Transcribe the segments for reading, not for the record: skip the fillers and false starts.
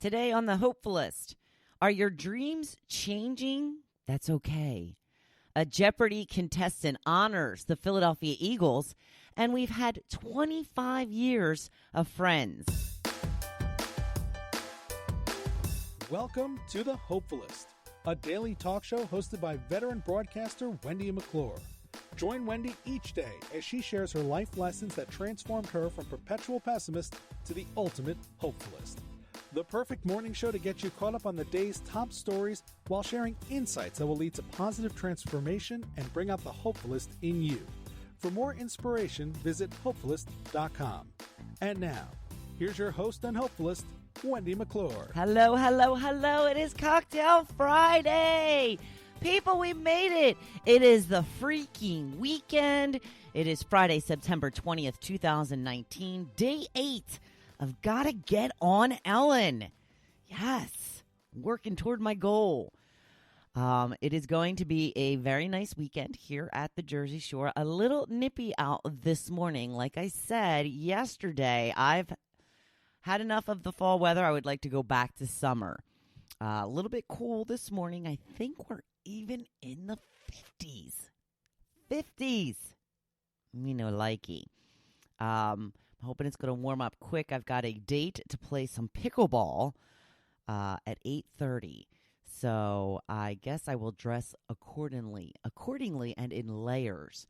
Today on the Hopefulist, are your dreams changing? That's okay. A Jeopardy contestant honors the Philadelphia Eagles, and we've had 25 years of friends. Welcome to the Hopefulist, a daily talk show hosted by veteran broadcaster Wendy McClure. Join Wendy each day as she shares her life lessons that transformed her from perpetual pessimist to the ultimate hopefulist. The perfect morning show to get you caught up on the day's top stories while sharing insights that will lead to positive transformation and bring out the hopefulist in you. For more inspiration, visit hopefulist.com. And now, here's your host and hopefulist, Wendy McClure. Hello, hello, hello. It is Cocktail Friday. People, we made it. It is the freaking weekend. It is Friday, September 20th, 2019, day 8 of Gotta Get on Ellen. Yes, working toward my goal. It is going to be a very nice weekend here at the Jersey Shore. A little nippy out this morning. Like I said yesterday, I've had enough of the fall weather. I would like to go back to summer. A little bit cool this morning. I think we're even in the 50s. 50s. Me no likey. I'm hoping it's going to warm up quick. I've got a date to play some pickleball at 8:30. So I guess I will dress accordingly and in layers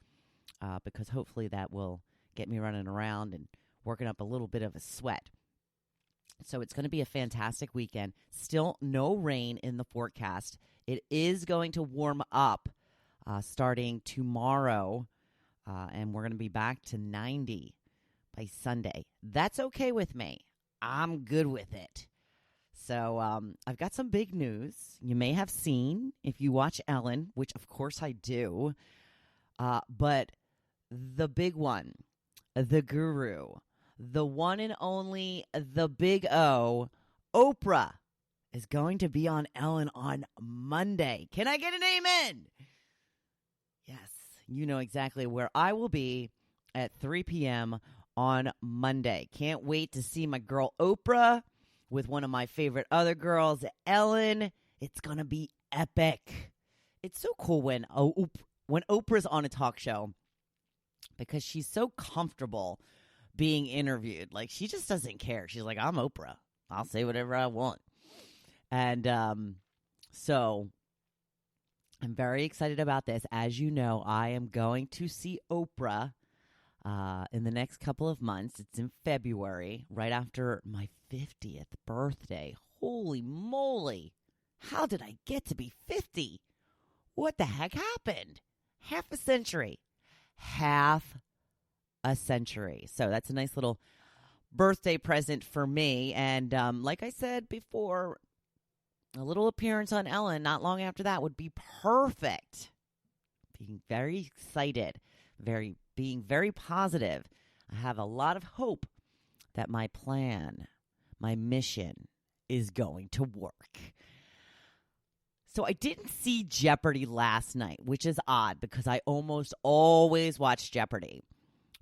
because hopefully that will get me running around and working up a little bit of a sweat. So it's going to be a fantastic weekend. Still no rain in the forecast. It is going to warm up starting tomorrow, and we're going to be back to 90 by Sunday. That's okay with me. I'm good with it. So I've got some big news. You may have seen if you watch Ellen, which of course I do, but the big one, the guru, the one and only, the big O, Oprah, is going to be on Ellen on Monday. Can I get an amen? Yes, you know exactly where I will be at 3 p.m. on Monday. Can't wait to see my girl Oprah with one of my favorite other girls, Ellen. It's going to be epic. It's so cool when Oprah's on a talk show because she's so comfortable being interviewed. Like, she just doesn't care. She's like, I'm Oprah. I'll say whatever I want. And so I'm very excited about this. As you know, I am going to see Oprah in the next couple of months. It's in February, right after my 50th birthday. Holy moly. How did I get to be 50? What the heck happened? Half a century. Half a century. So that's a nice little birthday present for me. And like I said before, a little appearance on Ellen not long after that would be perfect. Being very excited, being very positive. I have a lot of hope that my plan, my mission is going to work. So I didn't see Jeopardy last night, which is odd because I almost always watch Jeopardy.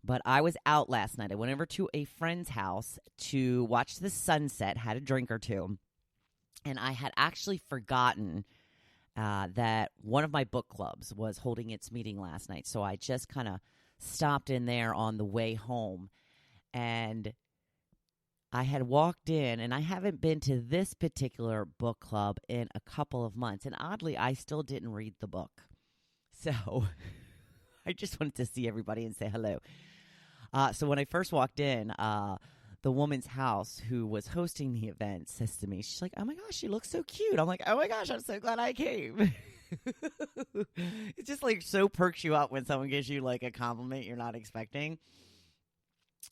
But I was out last night. I went over to a friend's house to watch the sunset, had a drink or two. And I had actually forgotten that one of my book clubs was holding its meeting last night. So I just kind of stopped in there on the way home. And I had walked in, and I haven't been to this particular book club in a couple of months. And oddly, I still didn't read the book. So I just wanted to see everybody and say hello. So when I first walked in, the woman's house who was hosting the event says to me, she's like, oh my gosh, she looks so cute. I'm like, oh my gosh, I'm so glad I came. It just like so perks you up when someone gives you like a compliment you're not expecting.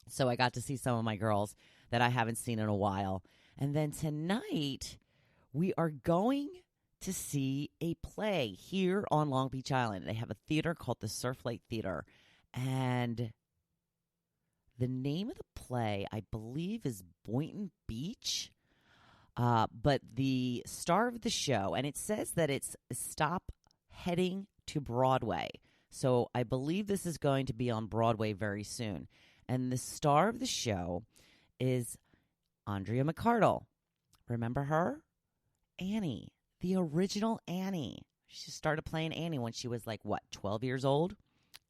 So I got to see some of my girls that I haven't seen in a while. And then tonight we are going to see a play here on Long Beach Island. They have a theater called the Surflight Theater. And the name of the play, I believe, is Boynton Beach. But the star of the show, and it says that it's Stop Heading to Broadway. So I believe this is going to be on Broadway very soon. And the star of the show is Andrea McArdle Remember her? Annie, the original Annie. She started playing Annie when she was 12 years old?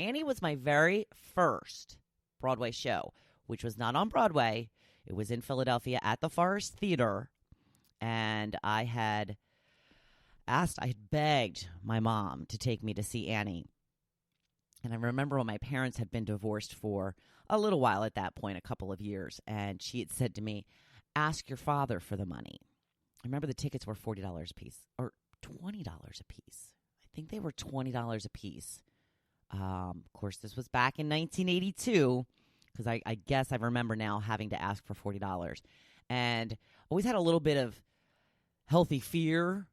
Annie was my very first Broadway show, which was not on Broadway. It was in Philadelphia at the Forest Theater. And I had begged my mom to take me to see Annie. And I remember when my parents had been divorced for a little while at that point, a couple of years. And she had said to me, ask your father for the money. I remember the tickets were $40 a piece or $20 a piece. I think they were $20 a piece. Of course, this was back in 1982 because I guess I remember now having to ask for $40. And always had a little bit of healthy fear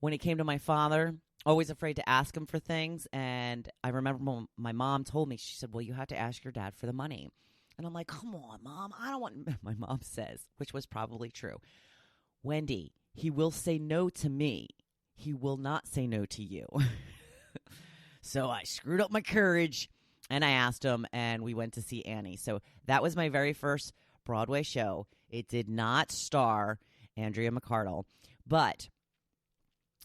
when it came to my father. Always afraid to ask him for things. And I remember when my mom told me, she said, well, you have to ask your dad for the money. And I'm like, come on, Mom. I don't want. My mom says, which was probably true, Wendy, he will say no to me. He will not say no to you. So I screwed up my courage and I asked him, and we went to see Annie. So that was my very first Broadway show. It did not star Andrea McArdle, but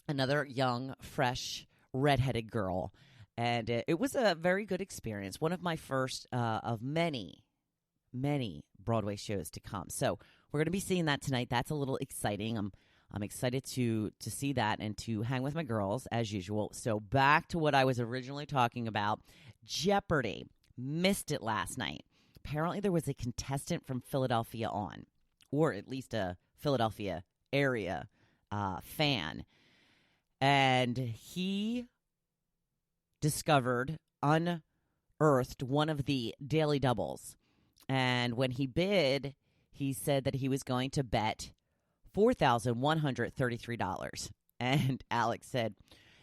another young, fresh, redheaded girl. And it was a very good experience. One of my first of many Broadway shows to come. So we're going to be seeing that tonight. That's a little exciting. I'm excited to see that and to hang with my girls as usual. So back to what I was originally talking about, Jeopardy. Missed it last night. Apparently there was a contestant from Philadelphia on, or at least a Philadelphia area fan. And he unearthed one of the daily doubles. And when he bid, he said that he was going to bet $4,133. And Alex said,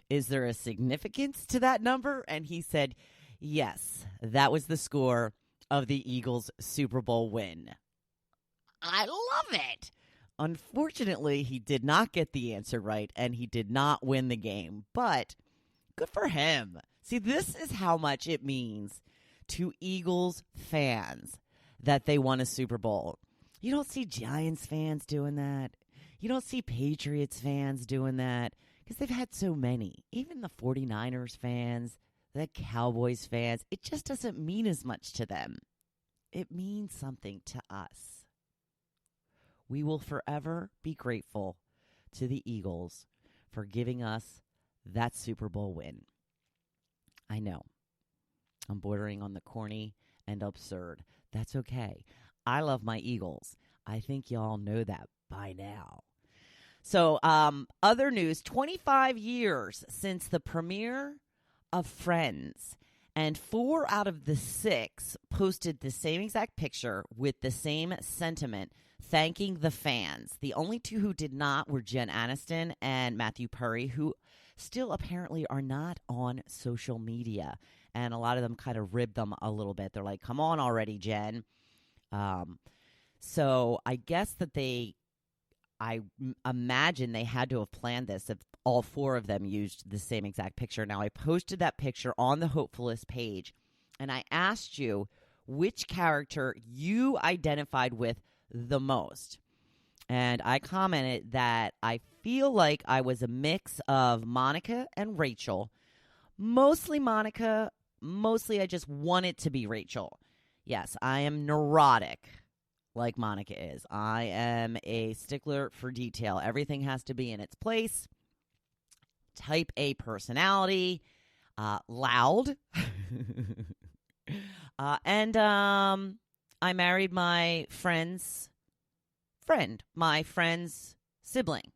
is there a significance to that number? And he said, yes, that was the score of the Eagles' Super Bowl win. I love it. Unfortunately, he did not get the answer right, and he did not win the game. But good for him. See, this is how much it means to Eagles fans that they won a Super Bowl. You don't see Giants fans doing that. You don't see Patriots fans doing that because they've had so many. Even the 49ers fans, the Cowboys fans, it just doesn't mean as much to them. It means something to us. We will forever be grateful to the Eagles for giving us that Super Bowl win. I know. I'm bordering on the corny and absurd. That's okay. I love my Eagles. I think y'all know that by now. So, other news, 25 years since the premiere of Friends, and 4 out of the 6 posted the same exact picture with the same sentiment, thanking the fans. The only 2 who did not were Jen Aniston and Matthew Perry, who still apparently are not on social media. And a lot of them kind of ribbed them a little bit. They're like, come on already, Jen. So I guess that I imagine they had to have planned this if all 4 of them used the same exact picture. Now, I posted that picture on the Hopefulist page, and I asked you which character you identified with the most. And I commented that I feel like I was a mix of Monica and Rachel. Mostly Monica. Mostly I just wanted to be Rachel. Yes, I am neurotic like Monica is. I am a stickler for detail. Everything has to be in its place. Type A personality. Loud. And I married my friend's sibling.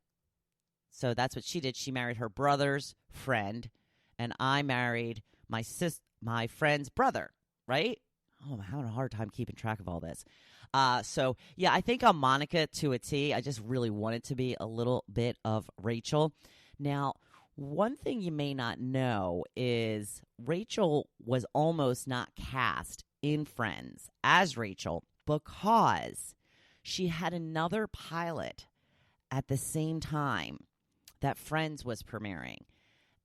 So that's what she did. She married her brother's friend, and I married my friend's brother, right? Oh, I'm having a hard time keeping track of all this. So, yeah, I think I'm Monica to a T. I just really wanted to be a little bit of Rachel. Now, one thing you may not know is Rachel was almost not cast in Friends as Rachel because she had another pilot at the same time that Friends was premiering.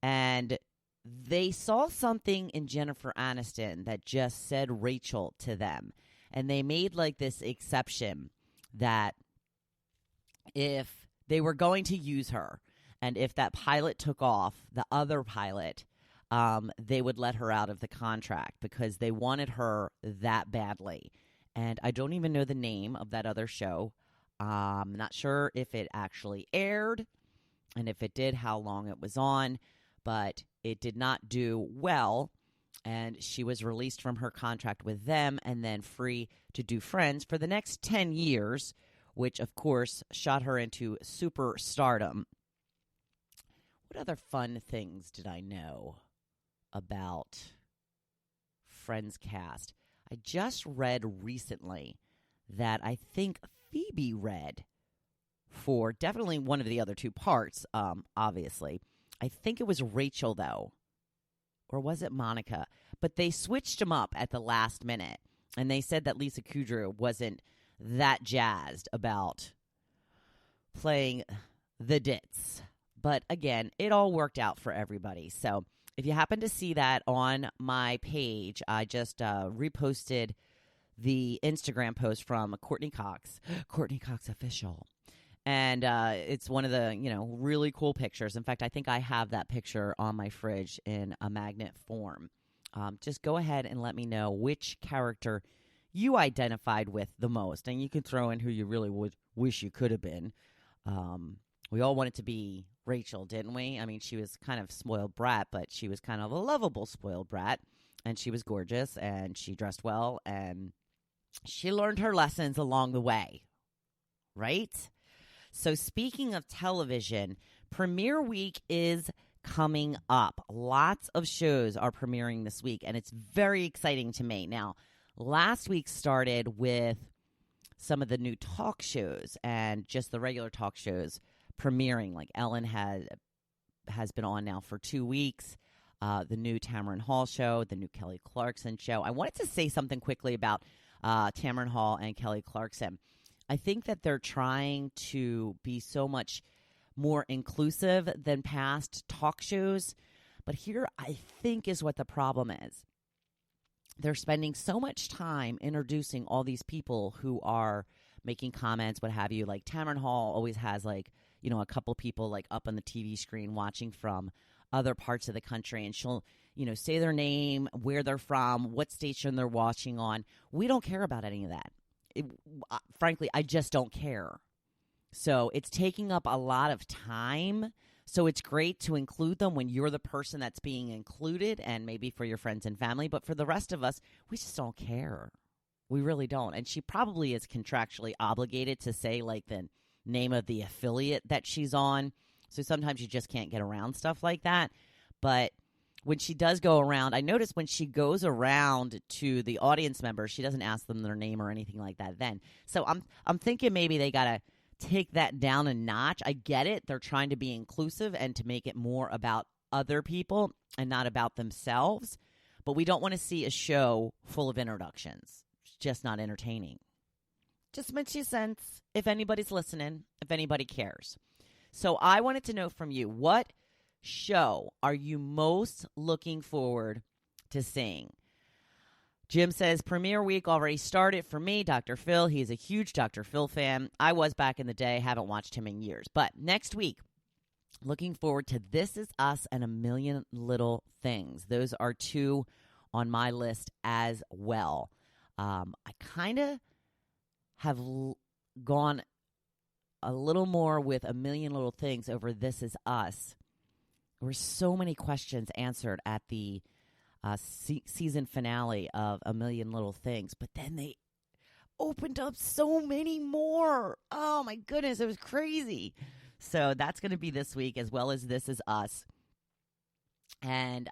And they saw something in Jennifer Aniston that just said Rachel to them. And they made like this exception that if they were going to use her, and if that pilot took off, the other pilot, they would let her out of the contract because they wanted her that badly. And I don't even know the name of that other show. I'm not sure if it actually aired, and if it did, how long it was on, but it did not do well, and she was released from her contract with them and then free to do Friends for the next 10 years, which, of course, shot her into superstardom. What other fun things did I know about Friends cast? I just read recently that I think Phoebe read for definitely one of the other two parts, obviously. I think it was Rachel, though. Or was it Monica? But they switched them up at the last minute. And they said that Lisa Kudrow wasn't that jazzed about playing the Ditz. But again, it all worked out for everybody. So if you happen to see that on my page, I just reposted the Instagram post from Courtney Cox Official. And it's one of the, really cool pictures. In fact, I think I have that picture on my fridge in a magnet form. Just go ahead and let me know which character you identified with the most. And you can throw in who you really would wish you could have been. We all wanted to be Rachel, didn't we? I mean, she was kind of spoiled brat, but she was kind of a lovable spoiled brat. And she was gorgeous, and she dressed well, and she learned her lessons along the way. Right? So speaking of television, Premiere Week is coming up. Lots of shows are premiering this week, and it's very exciting to me. Now, last week started with some of the new talk shows and just the regular talk shows premiering. Like Ellen has been on now for 2 weeks. The new Tamron Hall show, the new Kelly Clarkson show. I wanted to say something quickly about Tamron Hall and Kelly Clarkson. I think that they're trying to be so much more inclusive than past talk shows. But here, I think, is what the problem is. They're spending so much time introducing all these people who are making comments, what have you. Like Tamron Hall always has a couple people up on the TV screen watching from other parts of the country. And she'll, say their name, where they're from, what station they're watching on. We don't care about any of that. Frankly, I just don't care. So it's taking up a lot of time. So it's great to include them when you're the person that's being included and maybe for your friends and family. But for the rest of us, we just don't care. We really don't. And she probably is contractually obligated to say the name of the affiliate that she's on. So sometimes you just can't get around stuff like that. But when she does go around, I notice when she goes around to the audience members, she doesn't ask them their name or anything like that then. So I'm thinking maybe they got to take that down a notch. I get it. They're trying to be inclusive and to make it more about other people and not about themselves. But we don't want to see a show full of introductions. It's just not entertaining. Just my 2 cents. If anybody's listening, if anybody cares. So I wanted to know from you, what show are you most looking forward to seeing? Jim says, Premiere Week already started for me. Dr. Phil, he's a huge Dr. Phil fan. I was back in the day, haven't watched him in years. But next week, looking forward to This Is Us and A Million Little Things. Those are 2 on my list as well. I kind of have gone a little more with A Million Little Things over This Is Us. There were so many questions answered at the season finale of A Million Little Things, but then they opened up so many more. Oh my goodness, it was crazy. So that's going to be this week, as well as This Is Us. And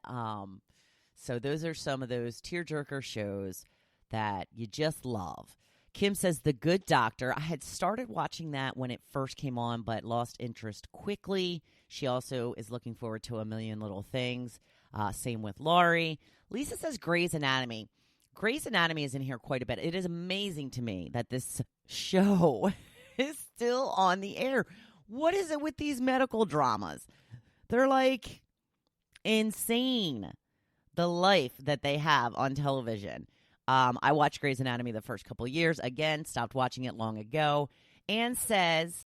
so those are some of those tearjerker shows that you just love. Kim says The Good Doctor. I had started watching that when it first came on, but lost interest quickly. She also is looking forward to A Million Little Things. Same with Laurie. Lisa says Grey's Anatomy. Grey's Anatomy is in here quite a bit. It is amazing to me that this show is still on the air. What is it with these medical dramas? They're insane, the life that they have on television. I watched Grey's Anatomy the first couple of years. Again, stopped watching it long ago. Anne says